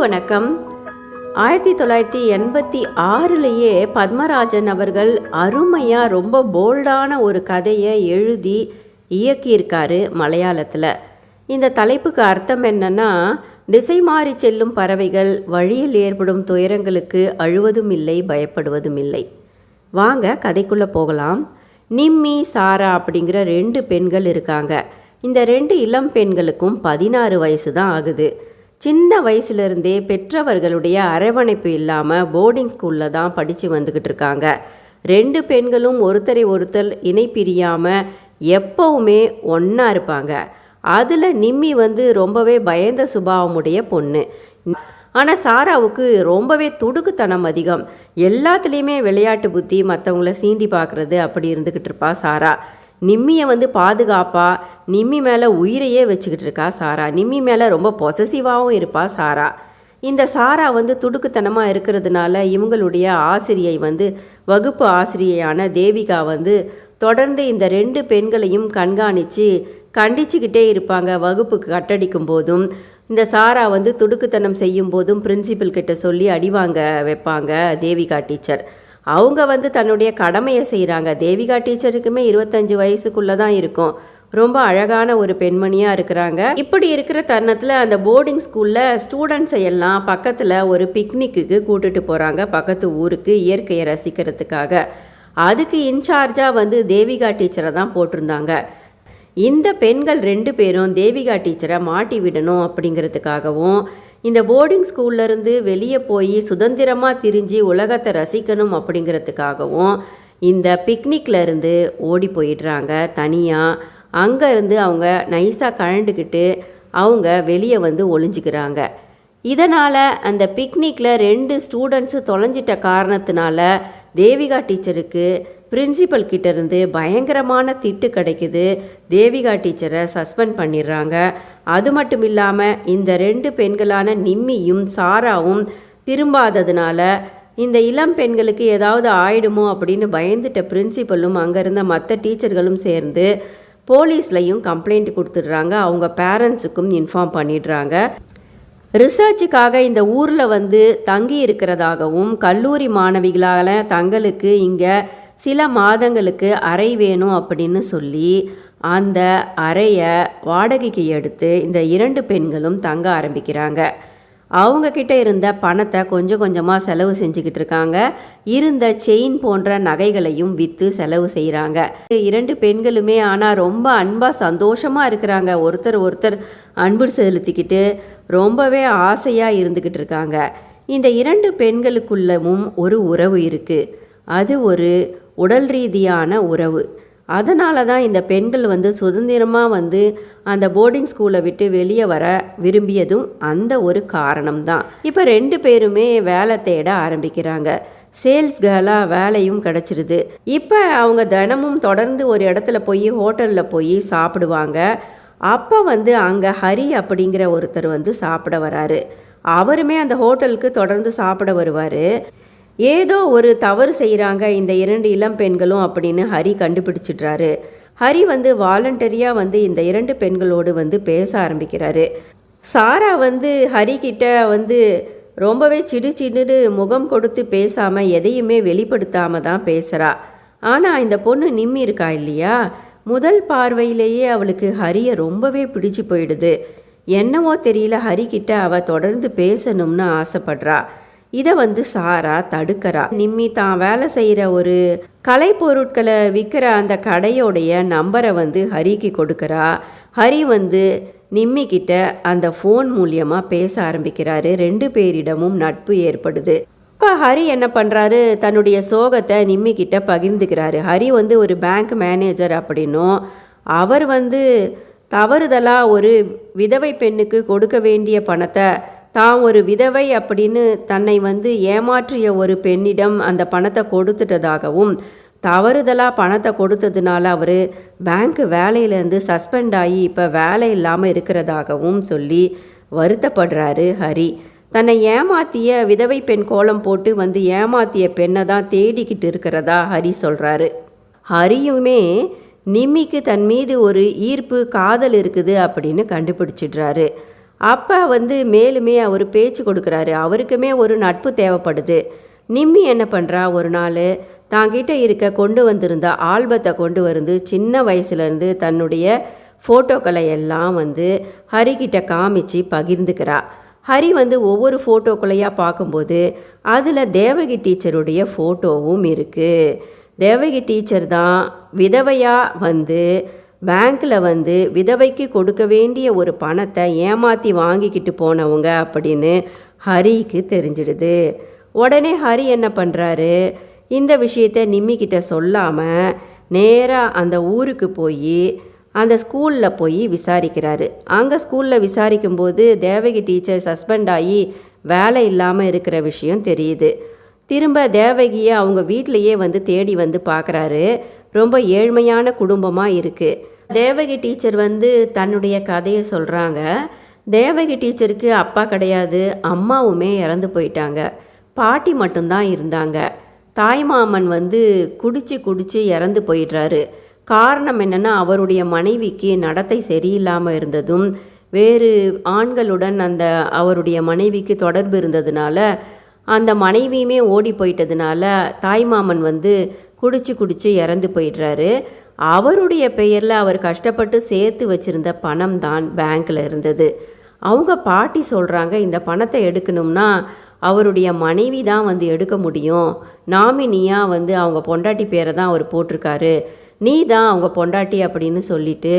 வணக்கம். 1986லேயே பத்மராஜன் அவர்கள் அருமையாக ரொம்ப போல்டான ஒரு கதையை எழுதி இயக்கியிருக்காரு மலையாளத்தில். இந்த தலைப்புக்கு அர்த்தம் என்னன்னா, திசை மாறி செல்லும் பறவைகள் வழியில் ஏற்படும் துயரங்களுக்கு அழுவதும் இல்லை, பயப்படுவதும் இல்லை. வாங்க கதைக்குள்ளே போகலாம். நிம்மி, சாரா அப்படிங்கிற 2 பெண்கள் இருக்காங்க. இந்த 2 இளம் பெண்களுக்கும் 16 வயசு தான் ஆகுது. சின்ன வயசுலேருந்தே பெற்றவர்களுடைய அரவணைப்பு இல்லாமல் போர்டிங் ஸ்கூலில் தான் படித்து வந்துக்கிட்டு இருக்காங்க. 2 பெண்களும் ஒருத்தரை ஒருத்தர் இணை பிரியாமல் எப்போவுமே ஒன்றா இருப்பாங்க. அதில் நிம்மி ரொம்பவே பயந்த சுபாவமுடைய பொண்ணு. ஆனால் சாராவுக்கு ரொம்பவே துடுக்குத்தனம் அதிகம். எல்லாத்துலேயுமே விளையாட்டு புத்தி, மற்றவங்கள சீண்டி பார்க்குறது அப்படி இருந்துக்கிட்டு இருப்பா சாரா. நிம்மியை பாதுகாப்பா, நிம்மி மேலே உயிரையே வச்சுக்கிட்டு இருக்கா சாரா. நிம்மி மேலே ரொம்ப பொசசிவாகவும் இருப்பா சாரா. இந்த சாரா துடுக்குத்தனமாக இருக்கிறதுனால இவங்களுடைய ஆசிரியை வகுப்பு ஆசிரியையான தேவிகா தொடர்ந்து இந்த 2 பெண்களையும் கண்டிச்சுக்கிட்டே இருப்பாங்க. வகுப்புக்கு கட்டடிக்கும் போதும் இந்த சாரா துடுக்குத்தனம் செய்யும் போதும் பிரின்சிபல் கிட்ட சொல்லி அடிவாங்க வைப்பாங்க தேவிகா டீச்சர். அவங்க தன்னுடைய கடமையை செய்கிறாங்க. தேவிகா டீச்சருக்குமே 25 வயசுக்குள்ளே தான் இருக்கும். ரொம்ப அழகான ஒரு பெண்மணியாக இருக்கிறாங்க. இப்படி இருக்கிற தருணத்தில் அந்த போர்டிங் ஸ்கூலில் ஸ்டூடெண்ட்ஸை எல்லாம் பக்கத்தில் ஒரு பிக்னிக்கு கூட்டுட்டு போகிறாங்க, பக்கத்து ஊருக்கு, இயற்கையை ரசிக்கிறதுக்காக. அதுக்கு இன்சார்ஜாக தேவிகா டீச்சரை தான் போட்டிருந்தாங்க. இந்த பெண்கள் 2 பேரும் தேவிகா டீச்சரை மாட்டி விடணும் அப்படிங்கிறதுக்காகவும், இந்த போர்டிங் ஸ்கூல்லேருந்து வெளியே போய் சுதந்திரமாக திரிஞ்சு உலகத்தை ரசிக்கணும் அப்படிங்கிறதுக்காகவும் இந்த பிக்னிக்லேருந்து ஓடி போயிடுறாங்க தனியாக. அங்கேருந்து அவங்க நைஸாக கழண்டுக்கிட்டு அவங்க வெளியே ஒளிஞ்சிக்கிறாங்க. இதனால் அந்த பிக்னிக்கில் 2 ஸ்டூடெண்ட்ஸு தொலைஞ்சிட்ட காரணத்தினால தேவிகா டீச்சருக்கு பிரின்சிபல் கிட்டேருந்து பயங்கரமான திட்டு கிடைக்குது. தேவிகா டீச்சரை சஸ்பெண்ட் பண்ணிடுறாங்க. அது மட்டும் இல்லாமல் இந்த 2 பெண்களான நிம்மியும் சாராவும் திரும்பாததுனால இந்த இளம் பெண்களுக்கு ஏதாவது ஆயிடுமோ அப்படின்னு பயந்துட்ட பிரின்சிபலும் அங்கே இருந்த மற்ற டீச்சர்களும் சேர்ந்து போலீஸ்லையும் கம்ப்ளைண்ட் கொடுத்துடுறாங்க. அவங்க பேரண்ட்ஸுக்கும் இன்ஃபார்ம் பண்ணிடுறாங்க. ரிசர்ச்சுக்காக இந்த ஊரில் தங்கி இருக்கிறதாகவும், கல்லூரி மாணவிகளால் தங்களுக்கு இங்கே சில மாதங்களுக்கு அறை வேணும் அப்படின்னு சொல்லி அந்த அறையை வாடகைக்கு எடுத்து இந்த 2 பெண்களும் தங்க ஆரம்பிக்கிறாங்க. அவங்கக்கிட்ட இருந்த பணத்தை கொஞ்சம் கொஞ்சமாக செலவு செஞ்சுக்கிட்டு இருக்காங்க. இருந்த செயின் போன்ற நகைகளையும் விற்று செலவு செய்கிறாங்க. 2 பெண்களுமே ஆனால் ரொம்ப அன்பாக சந்தோஷமாக இருக்கிறாங்க. ஒருத்தர் அன்பு செலுத்திக்கிட்டு ரொம்பவே ஆசையாக இருந்துக்கிட்டு இருக்காங்க. இந்த 2 பெண்களுக்குள்ளவும் ஒரு உறவு இருக்குது. அது ஒரு உடல் ரீதியான உறவு. அதனால தான் இந்த பெண்கள் சுதந்திரமாக அந்த போர்டிங் ஸ்கூலை விட்டு வெளியே வர விரும்பியதும் அந்த ஒரு காரணம்தான். இப்போ 2 பேருமே வேலை தேட ஆரம்பிக்கிறாங்க. சேல்ஸ் கேர்லாக வேலையும் கிடச்சிருது. இப்போ அவங்க தினமும் தொடர்ந்து ஒரு இடத்துல போய் ஹோட்டலில் போய் சாப்பிடுவாங்க. அப்போ அங்கே ஹரி அப்படிங்கிற ஒருத்தர் சாப்பிட வராரு. அவருமே அந்த ஹோட்டலுக்கு தொடர்ந்து சாப்பிட வருவார். ஏதோ ஒரு தவறு செய்கிறாங்க இந்த 2 இளம் பெண்களும் அப்படின்னு ஹரி கண்டுபிடிச்சிட்றாரு. ஹரி வாலண்டரியாக இந்த 2 பெண்களோடு பேச ஆரம்பிக்கிறாரு. சாரா ஹரிக்கிட்ட ரொம்பவே சிடு முகம் கொடுத்து பேசாமல் எதையுமே வெளிப்படுத்தாமல் தான் பேசுகிறா. ஆனால் இந்த பொண்ணு நிம்மி இருக்கா இல்லையா, முதல் பார்வையிலேயே அவளுக்கு ஹரியை ரொம்பவே பிடிச்சி போயிடுது. என்னவோ தெரியல, ஹரிக்கிட்ட அவள் தொடர்ந்து பேசணும்னு ஆசைப்படுறா. இதை சாரா தடுக்கிறா. நிம்மி தான் வேலை செய்கிற ஒரு கலைப்பொருட்களை விற்கிற அந்த கடையோடைய நம்பரை ஹரிக்கு கொடுக்குறா. ஹரி நிம்மிக்கிட்ட அந்த ஃபோன் மூலியமாக பேச ஆரம்பிக்கிறாரு. 2 பேரிடமும் நட்பு ஏற்படுது. இப்போ ஹரி என்ன பண்ணுறாரு, தன்னுடைய சோகத்தை நிம்மிக்கிட்ட பகிர்ந்துக்கிறாரு. ஹரி ஒரு பேங்க் மேனேஜர் அப்படின்னும், அவர் தவறுதலாக ஒரு விதவை பெண்ணுக்கு கொடுக்க வேண்டிய பணத்தை தான் ஒரு விதவை அப்படின்னு தன்னை ஏமாற்றிய ஒரு பெண்ணிடம் அந்த பணத்தை கொடுத்துட்டதாகவும், தவறுதலாக பணத்தை கொடுத்ததுனால அவர் பேங்க் வேலையிலேருந்து சஸ்பெண்ட் ஆகி இப்போ வேலை இல்லாமல் இருக்கிறதாகவும் சொல்லி வருத்தப்படுறாரு ஹரி. தன்னை ஏமாற்றிய விதவை பெண் கோலம் போட்டு ஏமாற்றிய பெண்ணை தான் தேடிக்கிட்டு இருக்கிறதா ஹரி சொல்கிறாரு. ஹரியுமே நிம்மிக்கு தன் மீது ஒரு ஈர்ப்பு, காதல் இருக்குது அப்படின்னு கண்டுபிடிச்சிடுறாரு. அப்போ வந்து மேலுமே அவர் பேச்சு கொடுக்குறாரு. அவருக்குமே ஒரு நட்பு தேவைப்படுது. நிம்மி என்ன பண்ணுறா, ஒரு நாள் தாங்கிட்ட இருக்க கொண்டு வந்திருந்த ஆல்பத்தை கொண்டு வந்து சின்ன வயசுலேருந்து தன்னுடைய ஃபோட்டோக்களை எல்லாம் வந்து ஹரிக்கிட்ட காமிச்சு பகிர்ந்துக்கிறா. ஹரி வந்து ஒவ்வொரு ஃபோட்டோக்களையாக பார்க்கும்போது அதில் தேவகி டீச்சருடைய ஃபோட்டோவும் இருக்குது. தேவகி டீச்சர் தான் விதவையாக வந்து பேங்க்கில் வந்து விதவைக்கு கொடுக்க வேண்டிய ஒரு பணத்தை ஏமாற்றி வாங்கிக்கிட்டு போனவங்க அப்படின்னு ஹரிக்கு தெரிஞ்சிடுது. உடனே ஹரி என்ன பண்ணுறாரு, இந்த விஷயத்தை நிம்மிக்கிட்ட சொல்லாமல் நேராக அந்த ஊருக்கு போய் அந்த ஸ்கூலில் போய் விசாரிக்கிறாரு. அங்கே ஸ்கூலில் விசாரிக்கும்போது தேவகி டீச்சர் சஸ்பெண்ட் ஆகி வேலை இல்லாமல் இருக்கிற விஷயம் தெரியுது. திரும்ப தேவகியை அவங்க வீட்டிலையே வந்து தேடி வந்து பார்க்குறாரு. ரொம்ப ஏழ்மையான குடும்பமாக இருக்குது. தேவகி டீச்சர் வந்து தன்னுடைய கதையை சொல்கிறாங்க. தேவகி டீச்சருக்கு அப்பா கிடையாது, அம்மாவுமே இறந்து போயிட்டாங்க. பாட்டி மட்டும்தான் இருந்தாங்க. தாய்மாமன் வந்து குடிச்சு இறந்து போயிடுறாரு. காரணம் என்னென்னா, அவருடைய மனைவிக்கு நடத்தை சரியில்லாமல் இருந்ததும் வேறு ஆண்களுடன் அந்த அவருடைய மனைவிக்கு தொடர்பு இருந்ததுனால அந்த மனைவியுமே ஓடி போயிட்டதுனால தாய்மாமன் வந்து குடிச்சு இறந்து போயிடுறாரு. அவருடைய பெயரில் அவர் கஷ்டப்பட்டு சேர்த்து வச்சுருந்த பணம் தான் பேங்க்கில் இருந்தது. அவங்க பாட்டி சொல்கிறாங்க, இந்த பணத்தை எடுக்கணும்னா அவருடைய மனைவி தான் வந்து எடுக்க முடியும். நாமினியாக வந்து அவங்க பொண்டாட்டி பேரை தான் அவர் போட்டிருக்காரு. நீ தான் அவங்க பொண்டாட்டி அப்படின்னு சொல்லிட்டு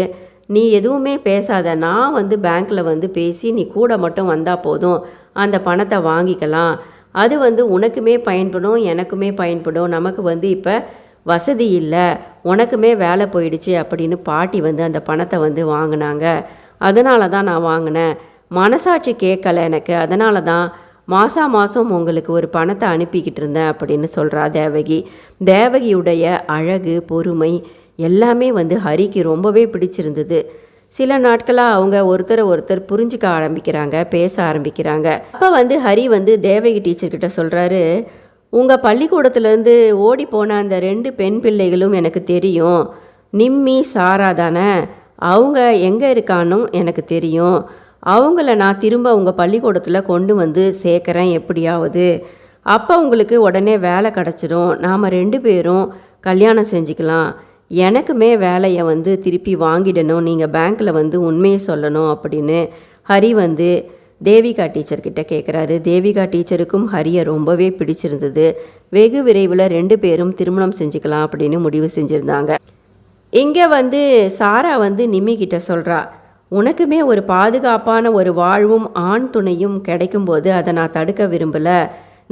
நீ எதுவுமே பேசாத, நான் வந்து பேங்க்கில் வந்து பேசி நீ கூட மட்டும் வந்தால் போதும், அந்த பணத்தை வாங்கிக்கலாம். அது வந்து உனக்குமே பயன்படும், எனக்குமே பயன்படும். நமக்கு வந்து இப்போ வசதி இல்லை, உனக்குமே வேலை போயிடுச்சு அப்படின்னு பாட்டி வந்து அந்த பணத்தை வந்து வாங்கினாங்க. அதனால தான் நான் வாங்கினேன். மனசாட்சி கேட்கலை எனக்கு, அதனால தான் மாதம் உங்களுக்கு ஒரு பணத்தை அனுப்பிக்கிட்டு இருந்தேன் அப்படின்னு சொல்கிறா தேவகி. தேவகியுடைய அழகு, பொறுமை எல்லாமே வந்து ஹரிக்கு ரொம்பவே பிடிச்சிருந்தது. சில நாட்களாக அவங்க ஒருத்தர் புரிஞ்சிக்க ஆரம்பிக்கிறாங்க, பேச ஆரம்பிக்கிறாங்க. அப்போ வந்து ஹரி வந்து தேவகி டீச்சர்கிட்ட சொல்கிறாரு, உங்கள் பள்ளிக்கூடத்துலேருந்து ஓடி போன அந்த 2 பெண் பிள்ளைகளும் எனக்கு தெரியும். நிம்மி, சாரா தானே, அவங்க எங்கே இருக்கான்னு எனக்கு தெரியும். அவங்கள நான் திரும்ப உங்கள் பள்ளிக்கூடத்தில் கொண்டு வந்து சேர்க்குறேன் எப்படியாவது. அப்போ உங்களுக்கு உடனே வேலை கிடச்சிடும், நாம் 2 பேரும் கல்யாணம் செஞ்சுக்கலாம். எனக்குமே வேலையை வந்து திருப்பி வாங்கிடணும், நீங்கள் பேங்க்கில் வந்து உண்மையை சொல்லணும் அப்படின்னு ஹரி வந்து தேவிகா டீச்சர்கிட்ட கேட்குறாரு. தேவிகா டீச்சருக்கும் ஹரியை ரொம்பவே பிடிச்சிருந்தது. வெகு விரைவில் 2 பேரும் திருமணம் செஞ்சுக்கலாம் அப்படின்னு முடிவு செஞ்சுருந்தாங்க. இங்கே வந்து சாரா வந்து நிம்மிக்கிட்ட சொல்கிறா, உனக்குமே ஒரு பாதுகாப்பான ஒரு வாழ்வும் ஆண் துணையும் கிடைக்கும்போது அதை நான் தடுக்க விரும்பலை,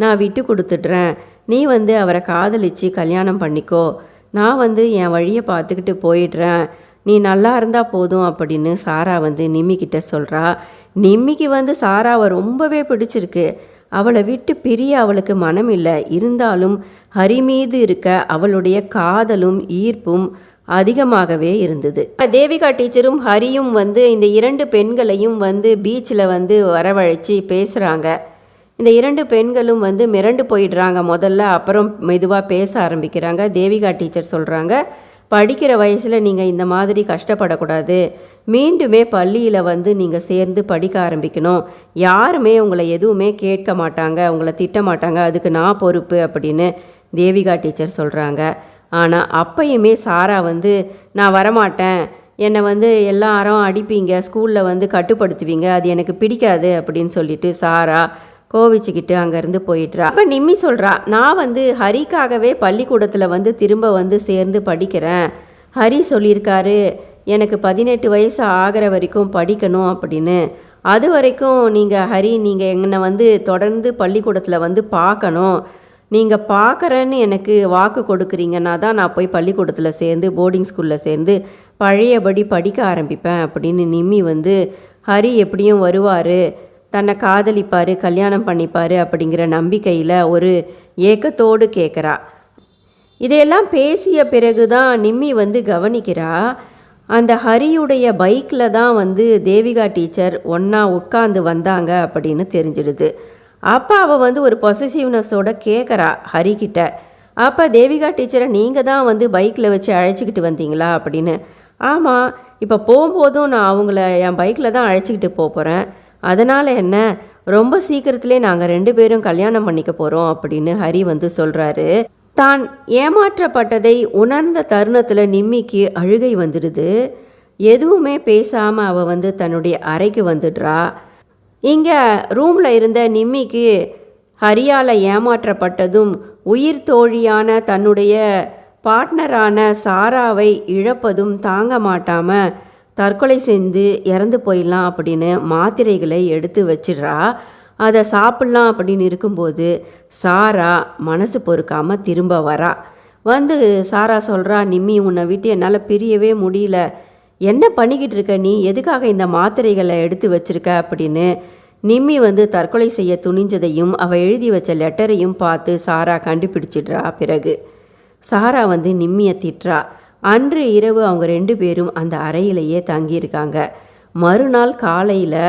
நான் விட்டு கொடுத்துட்றேன். நீ வந்து அவரை காதலித்து கல்யாணம் பண்ணிக்கோ, நான் வந்து என் வழியை பார்த்துக்கிட்டு போயிடுறேன், நீ நல்லா இருந்தால் போதும் அப்படின்னு சாரா வந்து நிம்மிக்கிட்ட சொல்கிறா. நிம்மிக்கு வந்து சாராவை ரொம்பவே பிடிச்சிருக்கு. அவளை விட்டு பிரிய அவளுக்கு மனம் இல்லை. இருந்தாலும் ஹரி மீது இருக்க அவளுடைய காதலும் ஈர்ப்பும் அதிகமாகவே இருந்தது. தேவிகா டீச்சரும் ஹரியும் வந்து இந்த 2 பெண்களையும் வந்து பீச்சில் வந்து வரவழைச்சி பேசுகிறாங்க. இந்த 2 பெண்களும் வந்து மிரண்டு போயிடுறாங்க முதல்ல, அப்புறம் மெதுவாக பேச ஆரம்பிக்கிறாங்க. தேவிகா டீச்சர் சொல்கிறாங்க, படிக்கிற வயசில் நீங்கள் இந்த மாதிரி கஷ்டப்படக்கூடாது, மீண்டுமே பள்ளியில் வந்து நீங்கள் சேர்ந்து படிக்க ஆரம்பிக்கணும், யாருமே உங்களை எதுவுமே கேட்க மாட்டாங்க, உங்களை திட்ட மாட்டாங்க, அதுக்கு நான் பொறுப்பு அப்படின்னு தேவிகா டீச்சர் சொல்கிறாங்க. ஆனால் அப்பயுமே சாரா வந்து நான் வரமாட்டேன், என்னை வந்து எல்லாரும் அடிப்பீங்க, ஸ்கூலில் வந்து கட்டுப்படுத்துவீங்க, அது எனக்கு பிடிக்காது அப்படின்னு சொல்லிட்டு சாரா கோவிச்சுக்கிட்டு அங்கேருந்து போயிட்டுறா. அப்போ நிம்மி சொல்கிறா, நான் வந்து ஹரிக்காகவே பள்ளிக்கூடத்தில் வந்து திரும்ப வந்து சேர்ந்து படிக்கிறேன். ஹரி சொல்லியிருக்காரு எனக்கு 18 வயசு ஆகிற வரைக்கும் படிக்கணும் அப்படின்னு. அது வரைக்கும் நீங்கள் என்னை வந்து தொடர்ந்து பள்ளிக்கூடத்தில் வந்து பார்க்கணும். நீங்கள் பார்க்குறேன்னு எனக்கு வாக்கு கொடுக்குறீங்கன்னா தான் நான் போய் பள்ளிக்கூடத்தில் சேர்ந்து போர்டிங் ஸ்கூலில் சேர்ந்து பழையபடி படிக்க ஆரம்பிப்பேன் அப்படின்னு நிம்மி வந்து ஹரி எப்படியும் வருவார், தன்னை காதலிப்பார், கல்யாணம் பண்ணிப்பார் அப்படிங்கிற நம்பிக்கையில் ஒரு ஏக்கத்தோடு கேட்குறா. இதையெல்லாம் பேசிய பிறகு தான் நிம்மி வந்து கவனிக்கிறா, அந்த ஹரியுடைய பைக்கில் தான் வந்து தேவிகா டீச்சர் ஒன்றா உட்கார்ந்து வந்தாங்க அப்படின்னு தெரிஞ்சிடுது. அப்போ அவள் வந்து ஒரு பொசசிவ்னஸோட கேட்குறா ஹரிக்கிட்ட, அப்போ தேவிகா டீச்சரை நீங்கள் தான் வந்து பைக்கில் வச்சு அழைச்சிக்கிட்டு வந்தீங்களா அப்படின்னு. ஆமாம், இப்போ போகும்போதும் நான் அவங்கள என் பைக்கில் தான் அழைச்சிக்கிட்டு போகிறேன், அதனால் என்ன, ரொம்ப சீக்கிரத்திலே நாங்கள் 2 பேரும் கல்யாணம் பண்ணிக்க போகிறோம் அப்படின்னு ஹரி வந்து சொல்கிறாரு. தான் ஏமாற்றப்பட்டதை உணர்ந்த தருணத்தில் நிம்மிக்கு அழுகை வந்துடுது. எதுவுமே பேசாமல் அவள் வந்து தன்னுடைய அறைக்கு வந்துடுறா. இங்கே ரூமில் இருந்த நிம்மிக்கு ஹரியால் ஏமாற்றப்பட்டதும் உயிர் தோழியான தன்னுடைய பார்ட்னரான சாராவை இழப்பதும் தாங்க மாட்டாமல் தற்கொலை செஞ்சு இறந்து போயிடலாம் அப்படின்னு மாத்திரைகளை எடுத்து வச்சிடுறா. அதை சாப்பிட்லாம் அப்படின்னு இருக்கும்போது சாரா மனசு பொறுக்காமல் திரும்ப வரா. வந்து சாரா சொல்கிறா, நிம்மி, உன்னை விட்டு என்னால் பிரியவே முடியல. என்ன பண்ணிக்கிட்டு இருக்க நீ? எதுக்காக இந்த மாத்திரைகளை எடுத்து வச்சிருக்க அப்படின்னு. நிம்மி வந்து தற்கொலை செய்ய துணிஞ்சதையும் அவள் எழுதி வச்ச லெட்டரையும் பார்த்து சாரா கண்டுபிடிச்சிடுறா. பிறகு சாரா வந்து நிம்மியை திட்டுறா. அன்று இரவு அவங்க 2 பேரும் அந்த அறையிலேயே தங்கியிருக்காங்க. மறுநாள் காலையில்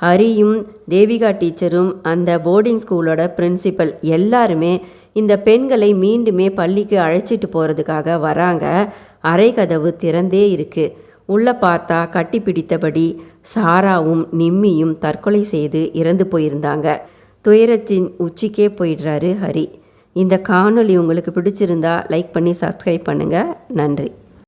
ஹரியும் தேவிகா டீச்சரும் அந்த போர்டிங் ஸ்கூலோட பிரின்சிபல் எல்லாருமே இந்த பெண்களை மீண்டுமே பள்ளிக்கு அழைச்சிட்டு போகிறதுக்காக வராங்க. அறை கதவு திறந்தே இருக்குது. உள்ளே பார்த்தா கட்டி பிடித்தபடி சாராவும் நிம்மியும் தற்கொலை செய்து இறந்து போயிருந்தாங்க. துயரத்தின் உச்சிக்கே போயிடுறாரு ஹரி. இந்த காணொளி உங்களுக்கு பிடிச்சிருந்தா லைக் பண்ணி சப்ஸ்கிரைப் பண்ணுங்கள். நன்றி.